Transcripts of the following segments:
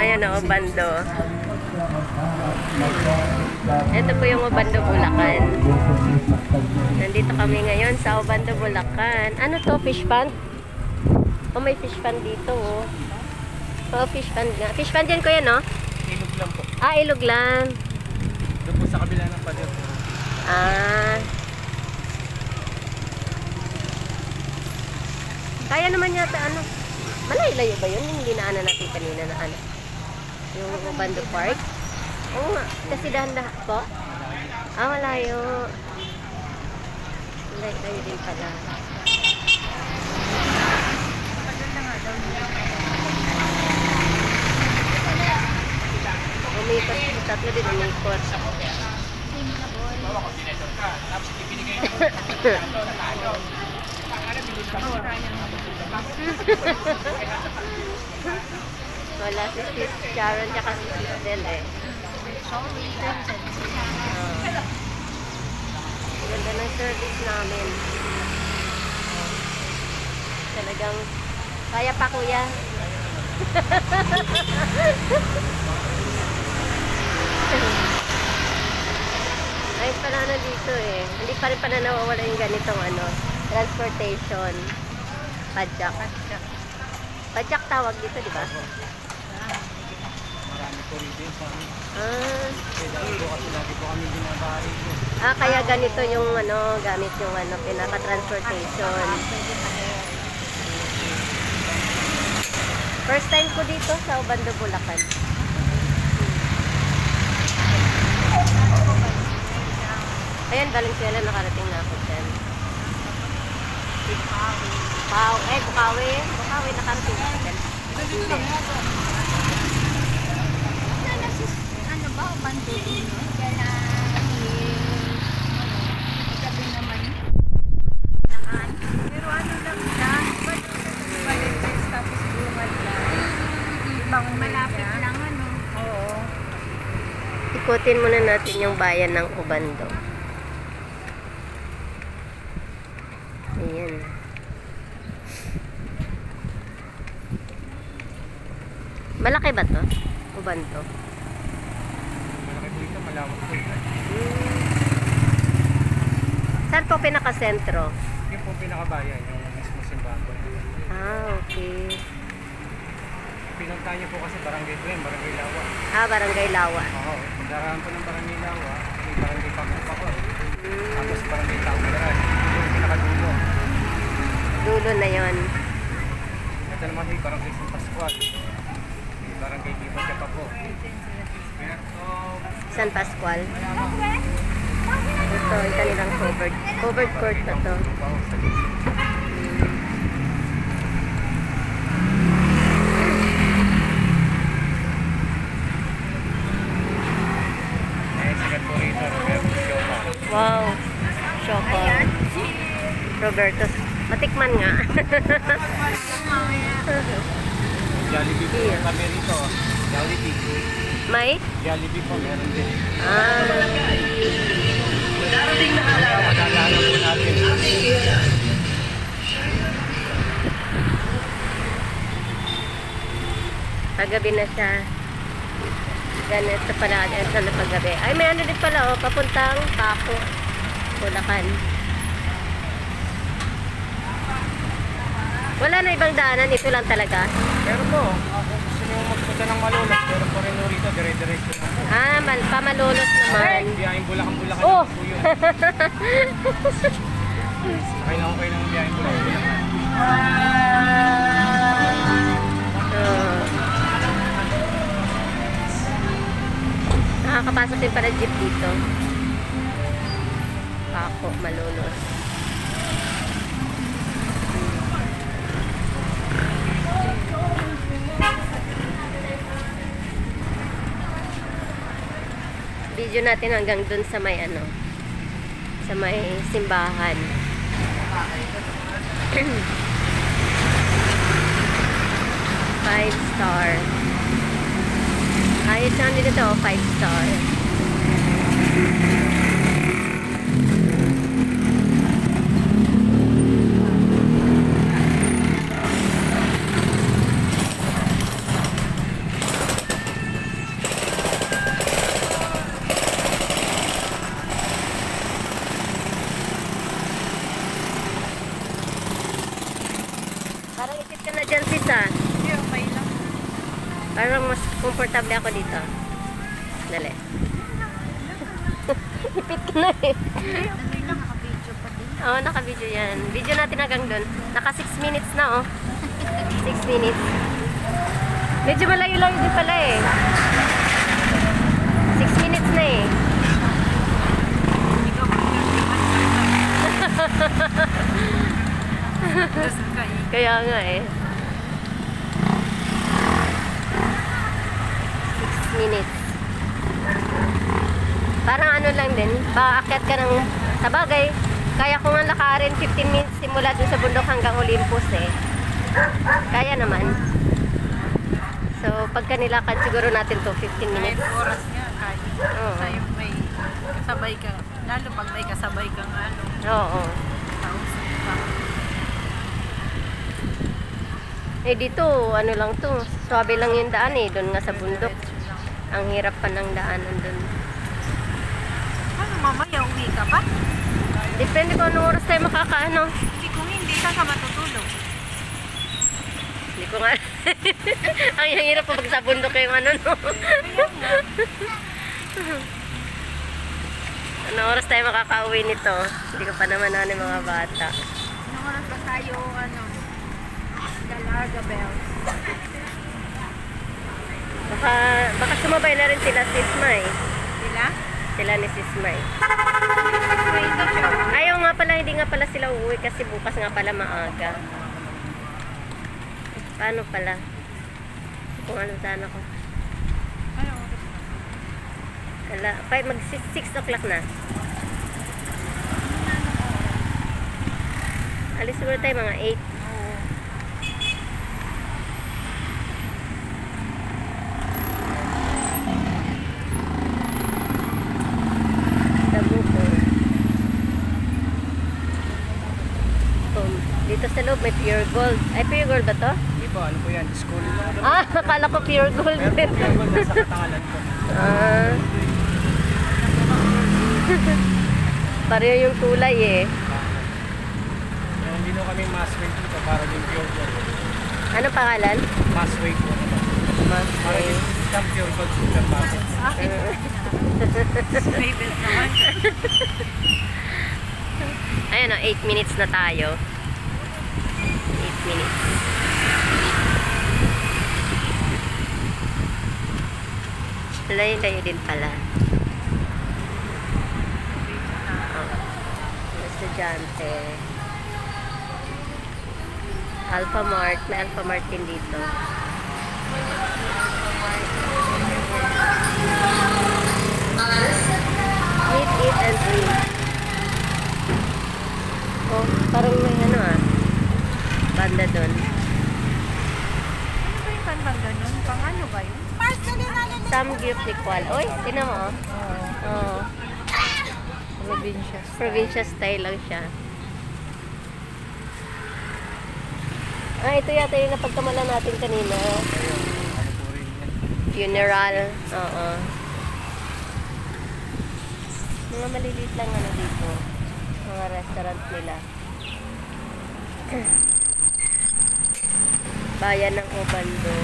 Ayan o, Obando. Ito po yung Obando, Bulacan. Nandito kami ngayon sa Obando, Bulacan. Ano to? Fish pond? Oh, may fish pond dito oh. Oh, fish pond nga. Fish pond yan, kuya, no? Ilog lang po. Ah, ilog lang. Doon po sa kabila ng pader. Ah. Kaya naman yata ano. Malayo-layo ba yun? Hindi na ano natin kanina na ano. Yung Obando Park. Oo nga. Kasi dahan-dahan po. Ah, malayo. Malayo din pala. Umikot. Tatlo din umikot. Wala si Sis Sharon tsaka si Sis Del eh. Ganda ng service namin. Talagang kaya pa, kuya. Ayos pala na dito eh. Hindi pa rin pala nawawala yung ganitong ano, transportation. Padjak. Padjak tawag dito, di ba? Marami po rin din sa amin. Kasi lagi po kami binabahay po. Ah, kaya ganito yung ano, gamit yung ano, pinaka-transportation. First time ko dito sa Obando, Bulacan. Ayan, Valenzuela, nakarating na ako dyan. Bukawi. Bukawi, nakarating na ako dyan. Hindi. Ano ba, Obando din? Kaya sabi naman pero ano lang siya, Valentine's tapos bungal lang. Ibang malapit lang ano. Oo. Ikutin muna natin yung bayan ng Obando. Ayan. Malaki ba to? Obando? Malaki po ito, malawak po ito. Saan po pinaka-sentro? Yung po pinakabayan, yung mismo simbahan po. Ah, okay. Pinunta niyo po kasi barangay po yun, barangay Lawa. Ah, Barangay Lawa. Oo, pundaraan po ng barangay Lawa, may barangay Pakupa. Tapos barangay Taugaran, yung pinakadulo. Dulo na yon. Ito naman yung barangay San Pascual. May barangay Ibagya pa po. San Pascual. Ito, yung kanilang covered court na to. Wow. Choco. Roberto. Matikman nga. Jollibee po, kami rito. Jollibee. May? Jollibee po, meron din. Ah. Madalala po natin. Paggabi na siya. Ganito pala. Ito na paggabi. Ay, may ano din pala, oh. Papuntang Paco. Bulacan. Wala na ibang daanan. Ito lang talaga. Pero po, kung gusto nyo magpunta ng Malolos, pero po rin rito, dire-diretso na po. Ah, Pamalolos naman. Biyahing Bulacan Oh! po yun. Kailangan kayo ng biyahing Bulacan. Nakakapasok din pala jeep dito. Paco, Malolos. Video natin hanggang dun sa may ano, sa may simbahan. 5-star. Ayos na dito to, 5-star. Parang ipit ka na dyan, sis, ah. Hindi, okay lang. Parang mas komportable ako dito. Dali. Ipit ka na eh. Hindi, okay lang. Naka-video pa din. Oo, naka-video yan. Video natin hanggang doon. Naka 6 minutes na, oh. 6 minutes. Medyo malayo-layo din pala eh. 6 minutes na eh. Ikaw pa lang. Kaya nga eh. 6 minutes. Parang ano lang din, paakyat ka ng sabagay. Kaya ko nga lakarin 15 minutes simula dun sa bundok hanggang Olympus eh. Kaya naman. So, pagka nilakad siguro natin to 15 Kahit minutes. oras nga, kahit Oo. tayo may kasabay ka. Lalo pag may kasabay kang ano, Oo. kausap pa. Eh dito, ano lang to, swabe lang yung daan eh, doon nga sa bundok. Diretso lang. Ang hirap pa ng daanan doon. Ano, mamaya uwi ka pa? Depende kung anong oras tayo makakaano. Hindi, kung hindi ka matutulog. Hindi ko nga. Ang hirap pa pag sa bundok yung ano, no? Kaya nga. Anong oras tayo makakauwi nito? Hindi ko pa naman ano yung mga bata. Anong oras ba tayo, ano, Galarga Bells? Baka sumabay na rin sila Sis May. Sila? Sila ni Sis May. Train na siya. Ayaw nga pala, hindi nga pala sila uuwi kasi bukas nga pala maaga. Paano pala? Kung ano sana ko. Ano oras? Ala, mag 6 o'clock na. Alis siguro tayo mga 8. Oo. Dabuko. Dito sa loob may pure gold. Ay, pure gold ba to? Hindi po, ano po yan? Schooling lang. Ah, akala ko pure gold. Pero po, yung nasa katangalan ko. Ah. Pareho yung kulay eh. Kaya hindi na kami mass weight dito para yung pure gold. Ano pangalan? Mass weight po. Para yung isang pure gold super mass. May belt naman. Ayan o, 8 minutes na tayo. 8 minutes. Layo-layo din pala. Estudyante. Alpha Mart. May Alpha Mart din dito. Meet, eat, and drink. Oh, parang may ano ah. Banda doon. Ano ba yung kantang ganun? Pang ano ba yun? Some gift equal. Oy, tinan mo oh. Oh. Probinsya. Provincial style lang siya. Ah, ito yata yung napagkamalan natin kanina. Ano po rin yan. Funeral. Oo. Mga maliliit lang ano dito. Mga restaurant nila. Bayan ng Obando.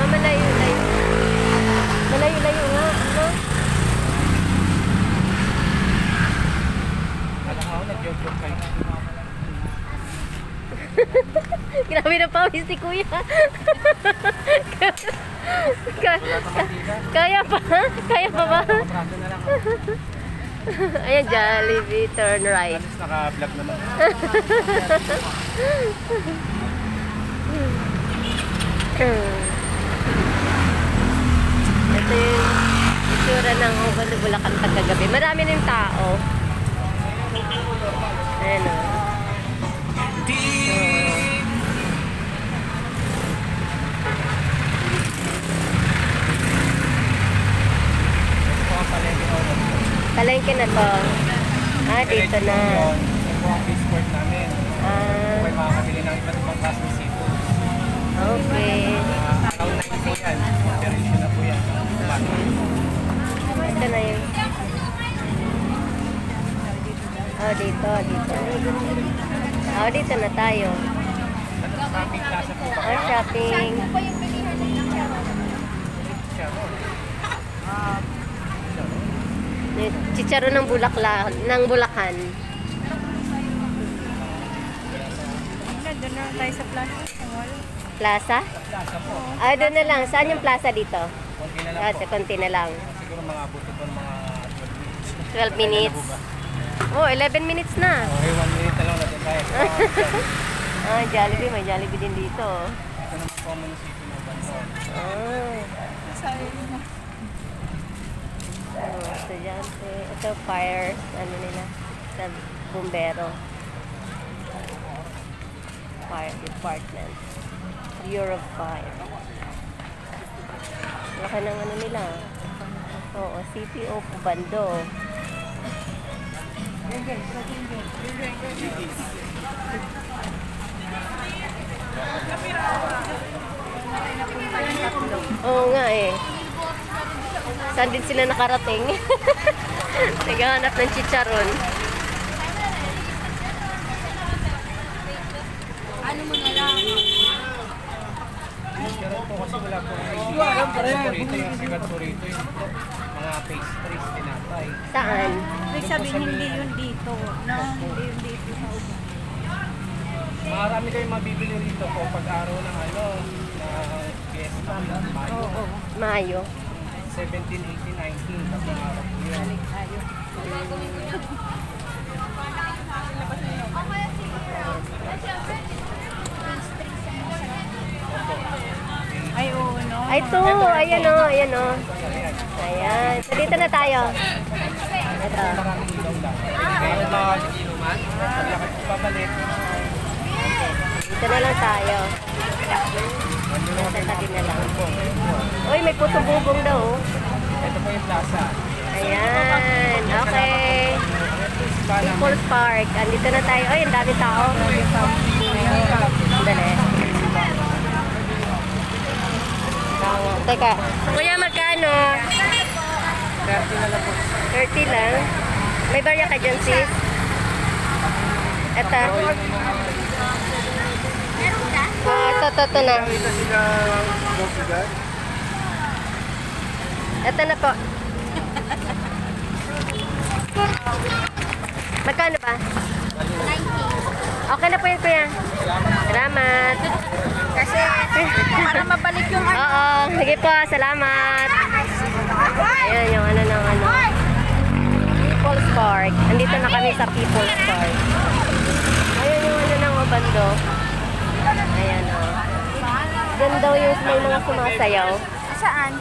Ah, malayo-layo. Malayo-layo nga, no? Alam ko, nag-joke kayo. Grabe na pawis ni Kuya. Kaya pa? Kaya pa ba? Kontrata na lang. Ayan, Jollibee, turn right. Alis naka-vlog naman. Ito yung itsura ng Obando Bulacan pagkagabi. Marami na yung tao. Ayan o. Ito po ang palengke ko. Palengke na to. Ah, dito na. Ito po ang fish court namin. Ah, May makakabili ng iba't ibang klaseng seafood. okay. Around 9 po yan. Operation na po yan. Ito na yun. Oh, dito. Oh, dito na tayo. Shopping plaza po ba Oh, kayo? shopping. Chicharon ng Bulacan. Doon na tayo sa plaza. Wala. Plaza? Plaza po. Ah, doon na lang. Saan yung plaza dito? Konti na lang Ah, po. sa konti na lang. Siguro mga abutin po ng mga 12 minutes. Oh, 11 minutes na. Okay, 1 minute na lang natin tayo. Ah, Jollibee. May Jollibee din dito. Ito naman po ang munisipyo ng Bando. Ah. Sabi mo. Estudyante. Ito, fire. Ano nila? Sa bumbero. Fire Department. Bureau of Fire. Laki ng ano nila. Oo, City of Bando. Oo nga eh. Saan din sila nakarating? Naghahanap ng chicharon. Ano mo na lang? Pero po kasi wala po rito yung sigat po rito yung mga pastries, tinapay. Saan? Ibig sabihin hindi yun dito. No? Hindi yun dito sa ubo. Marami kayong mabibili rito po pag araw ng ano, na fiesta, Mayo. Mayo. 17, 18, 19, tatlong araw po yun. Ay, oo, no? Ay, ito. Ayan o. Ayan o. Ayan. So, dito na tayo. Ito. Maraming ilaw lang. Kaya mga inuman, paglakas po pabalik. Dito na lang tayo. Sa tabi na lang. Uy, may puto bubong daw. Oh. Ito po yung plaza. Ayan. Okay. People's Park. Andito na tayo. Uy, ang dami tao. Dali. Teka. Kuya, magkano? 30 na lang po. 30 lang. May barya ka dyan, sis? Ito. Ito na. Ito sila Portugal. Ito na po. Magkano ba? 90. Okay na po yun, kuya. Salamat. Kasi para mabalik yung ano. Oo. Sige po, salamat. Ayan yung ano ng ano. People's Park. Andito na kami sa People's Park. Ayan yung ano ng Obando. Ayan o. Diyan daw yung may mga sumasayaw. Saan?